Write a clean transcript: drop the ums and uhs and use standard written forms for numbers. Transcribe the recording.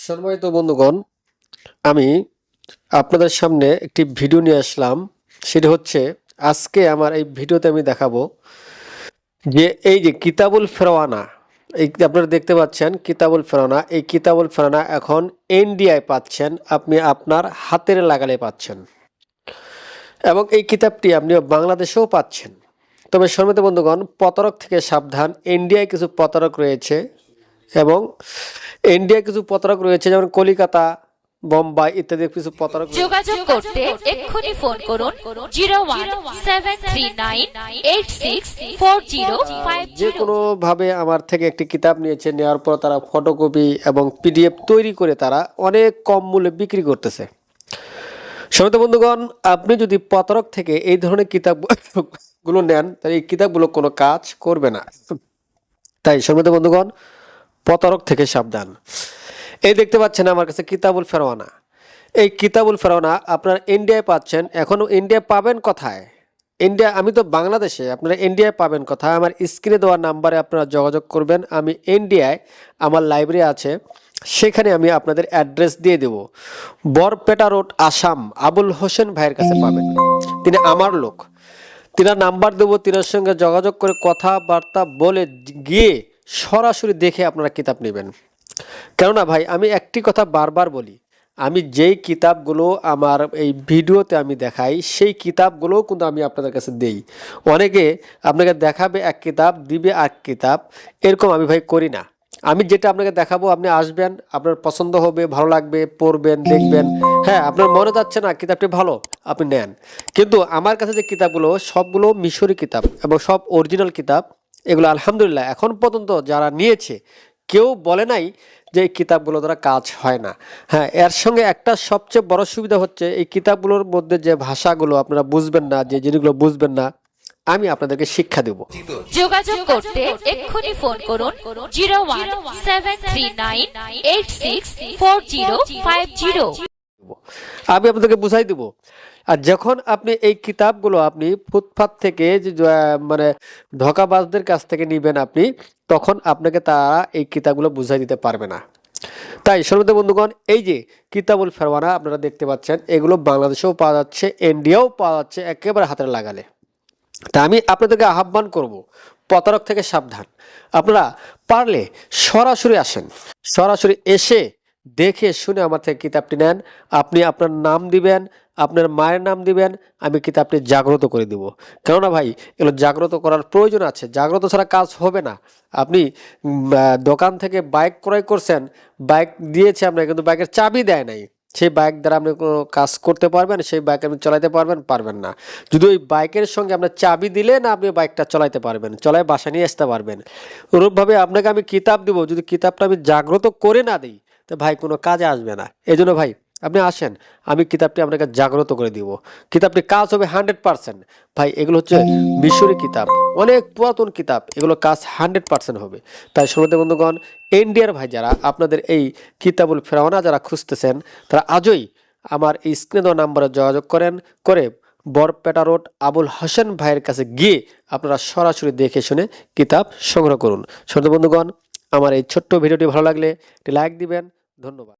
সম্মানিত বন্ধুগণ, আমি আপনাদের সামনে একটি ভিডিও নিয়ে আসলাম। সেটা হচ্ছে আজকে আমার এই ভিডিওতে আমি দেখাবো যে এই যে কিতাবুল ফেরওয়ানা, এই আপনারা দেখতে পাচ্ছেন কিতাবুল ফেরওয়ানা। এই কিতাবুল ফেরওয়ানা এখন ইন্ডিয়ায় পাচ্ছেন, আপনি আপনার হাতের লাগালে পাচ্ছেন, এবং এই কিতাবটি আপনি বাংলাদেশেও পাচ্ছেন। তবে সম্মানিত বন্ধুগণ, প্রতারক থেকে সাবধান। ইন্ডিয়ায় কিছু প্রতারক রয়েছে, এবং ইন্ডিয়ায় কিছু প্রতারক রয়েছে, যেমন কলিকাতা, বোম্বাই ইত্যাদি কিছু প্রতারক রয়েছে। যোগাযোগ করতে এক্ষুনি ফোন করুন 01739864050। যে কোনো ভাবে আমার থেকে একটি কিতাব নিয়েছে, নেওয়ার পর তারা ফটোকপি এবং পিডিএফ তৈরি করে তারা অনেক কম মূল্যে বিক্রি করতেছে। সম্মানিত বন্ধুগণ, আপনি যদি প্রতারক থেকে এই ধরনের কিতাবগুলো নেন, তাহলে এই কিতাবগুলো কোনো কাজ করবে না। তাই সম্মানিত বন্ধুগণ, প্রতারক থেকে সাবধান। এই দেখতে পাচ্ছেন আমার কাছে কিতাবুল ফেরওয়ানা। এই কিতাবুল ফেরওয়ানা আপনারা ইন্ডিয়ায় পাচ্ছেন। এখনও ইন্ডিয়া পাবেন কোথায়? ইন্ডিয়া, আমি তো বাংলাদেশে, আপনারা ইন্ডিয়ায় পাবেন কোথায়? আমার স্ক্রিনে দেওয়া নাম্বারে আপনারা যোগাযোগ করবেন। আমি ইন্ডিয়ায়, আমার লাইব্রেরি আছে, সেখানে আমি আপনাদের অ্যাড্রেস দিয়ে দেব। বরপেটা রোড, আসাম, আবুল হোসেন ভাইয়ের কাছে পাবেন। তিনি আমার লোক, তিনার নাম্বার দেবো, তিনার সঙ্গে যোগাযোগ করে কথাবার্তা বলে গিয়ে সরাসরি দেখে আপনারা কিতাব নেবেন। কেননা ভাই, আমি একটি কথা বারবার বলি, আমি যেই কিতাবগুলো আমার এই ভিডিওতে আমি দেখাই, সেই কিতাবগুলোও কিন্তু আমি আপনাদের কাছে দেই। অনেকে আপনাকে দেখাবে এক কিতাব, দিবে এক কিতাব, এরকম আমি ভাই করি না। আমি যেটা আপনাকে দেখাবো, আপনি আসবেন, আপনার পছন্দ হবে, ভালো লাগবে, পড়বেন, দেখবেন, হ্যাঁ আপনার মনে যাচ্ছে না কিতাবটি ভালো, আপনি নেন। কিন্তু আমার কাছে যে কিতাবগুলো, সবগুলো মিশরি কিতাব এবং সব অরিজিনাল কিতাব। এগুলো আলহামদুলিল্লাহ এখন পর্যন্ত যারা নিয়েছে, কেউ বলে নাই যে এই কিতাবগুলো দ্বারা কাজ হয় না। হ্যাঁ, এর সঙ্গে একটা সবচেয়ে বড় সুবিধা হচ্ছে, এই কিতাবগুলোর মধ্যে যে ভাষাগুলো আপনারা বুঝবেন না, যে জিনিসগুলো বুঝবেন না, আমি আপনাদেরকে শিক্ষা দেব। যোগাযোগ করতে এক্ষুনি ফোন করুন 01739864050। আমি আপনাদেরকে বুঝাই দেব। আর যখন আপনি এই কিতাবগুলো আপনি ফুটপাত থেকে মানে ধোঁকাবাজদের কাছ থেকে নিবেন আপনি, তখন আপনাকে তারা এই কিতাবগুলো বুঝাই দিতে পারবে না। তাই সম্মানিত বন্ধুগণ, এই যে কিতাবুল ফেরওয়ানা আপনারা দেখতে পাচ্ছেন, এগুলো বাংলাদেশেও পাওয়া যাচ্ছে, ইন্ডিয়াও পাওয়া যাচ্ছে, একেবারে হাতের লাগালে। তা আমি আপনাদেরকে আহ্বান করব, প্রতারক থেকে সাবধান। আপনারা পারলে সরাসরি আসেন, সরাসরি এসে দেখে শুনে আমার থেকে কিতাবটি নেন। আপনি আপনার নাম দিবেন, আপনার মায়ের নাম দিবেন, আমি কিতাবটি জাগ্রত করে দিব। কেননা ভাই, এগুলো জাগ্রত করার প্রয়োজন আছে, জাগ্রত ছাড়া কাজ হবে না। আপনি দোকান থেকে বাইক ক্রয় করছেন, বাইক দিয়েছে আপনাকে, কিন্তু বাইকের চাবি দেয় নাই। সেই বাইক দ্বারা আপনি কোনো কাজ করতে পারবেন? সেই বাইক আপনি চালাতে পারবেন? পারবেন না। যদি ওই বাইকের সঙ্গে আপনার চাবি দিলে না, আপনি বাইকটা চালাতে পারবেন, চালায় বাসা নিয়ে আসতে পারবেন। ওরূপভাবে আপনাকে আমি কিতাব দিব, যদি কিতাবটা আমি জাগ্রত করে না দিই, তো ভাই কোনো কাজে আসবে না। এই জন্য ভাই, আপনি আসেন, আমি কিতাবটি আপনাকে জাগ্রত করে দিব। কিতাবটি কাজ হবে 100%। ভাই, এগুলো হচ্ছে মিশরি কিতাব, অনেক পুরাতন কিতাব, এগুলো কাজ 100% হবে। তাই সম্মানিত বন্ধুগণ, ইন্ডিয়ার ভাই যারা আপনাদের এই কিতাবুল ফেরওয়ানা যারা খুঁজতেছেন, তারা আজই আমার এই স্ক্রিনে দেওয়া নাম্বারে যোগাযোগ করে বরপেটা রোড আবুল হোসেন ভাইয়ের কাছে গিয়ে আপনারা সরাসরি দেখে শুনে কিতাব সংগ্রহ করুন। সম্মানিত বন্ধুগণ, আমার এই ছোট্ট ভিডিওটি ভালো লাগলে একটি লাইক দিবেন। ধন্যবাদ।